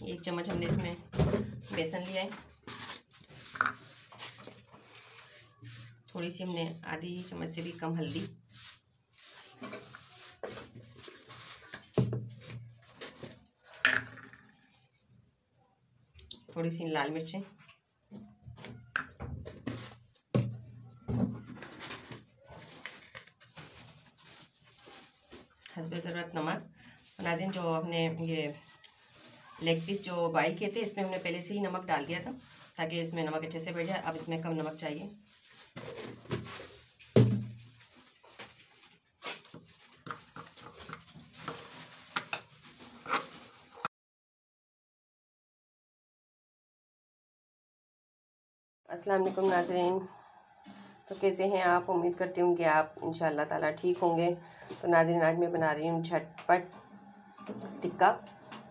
1 चम्मच हमने इसमें बेसन लिया है। थोड़ी सी हमने आधी चम्मच से भी कम हल्दी, थोड़ी सी लाल मिर्चें, हस्बे ज़रूरत नमक। नाज़रीन, जो हमने ये लेग पीस जो बॉईल किए थे इसमें हमने पहले से ही नमक डाल दिया था ताकि इसमें नमक अच्छे से बैठ जाए। अब इसमें कम नमक चाहिए। अस्सलाम वालेकुम नाज़रीन, तो कैसे हैं आप? उम्मीद करती हूँ कि आप इंशाअल्लाह ताला ठीक होंगे। तो नाज़रीन, आज मैं बना रही हूँ झटपट टिक्का,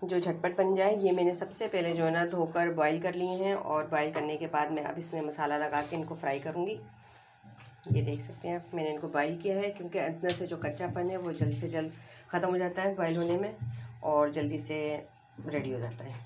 जो झटपट बन जाए। ये मैंने सबसे पहले जो है ना धोकर बॉईल कर लिए हैं, और बॉईल करने के बाद मैं अब इसमें मसाला लगा के इनको फ्राई करूँगी। ये देख सकते हैं मैंने इनको बॉईल किया है, क्योंकि अंदर से जो कच्चापन है वो जल्द से जल्द ख़त्म हो जाता है बॉईल होने में, और जल्दी से रेडी हो जाता है।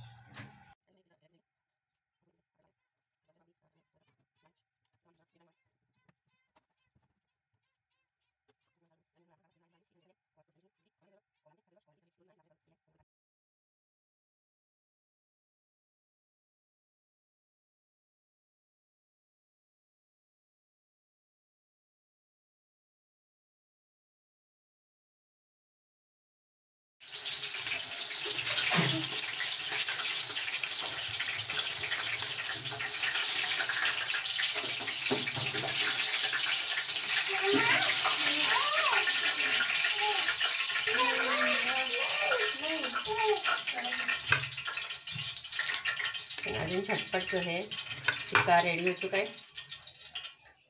नाज़रीन, झटपट जो है टिक्का रेडी हो चुका है।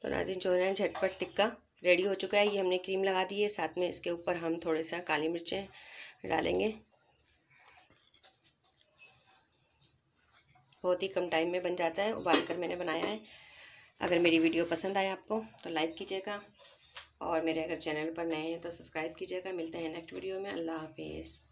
तो नाज़रीन, जो है झटपट टिक्का रेडी हो चुका है। ये हमने क्रीम लगा दी है, साथ में इसके ऊपर हम थोड़े सा काली मिर्चें डालेंगे। बहुत ही कम टाइम में बन जाता है, उबाल कर मैंने बनाया है। अगर मेरी वीडियो पसंद आए आपको तो लाइक कीजिएगा, और मेरे अगर चैनल पर नए हैं तो सब्सक्राइब कीजिएगा। मिलते हैं नेक्स्ट वीडियो में। अल्लाह हाफिज़।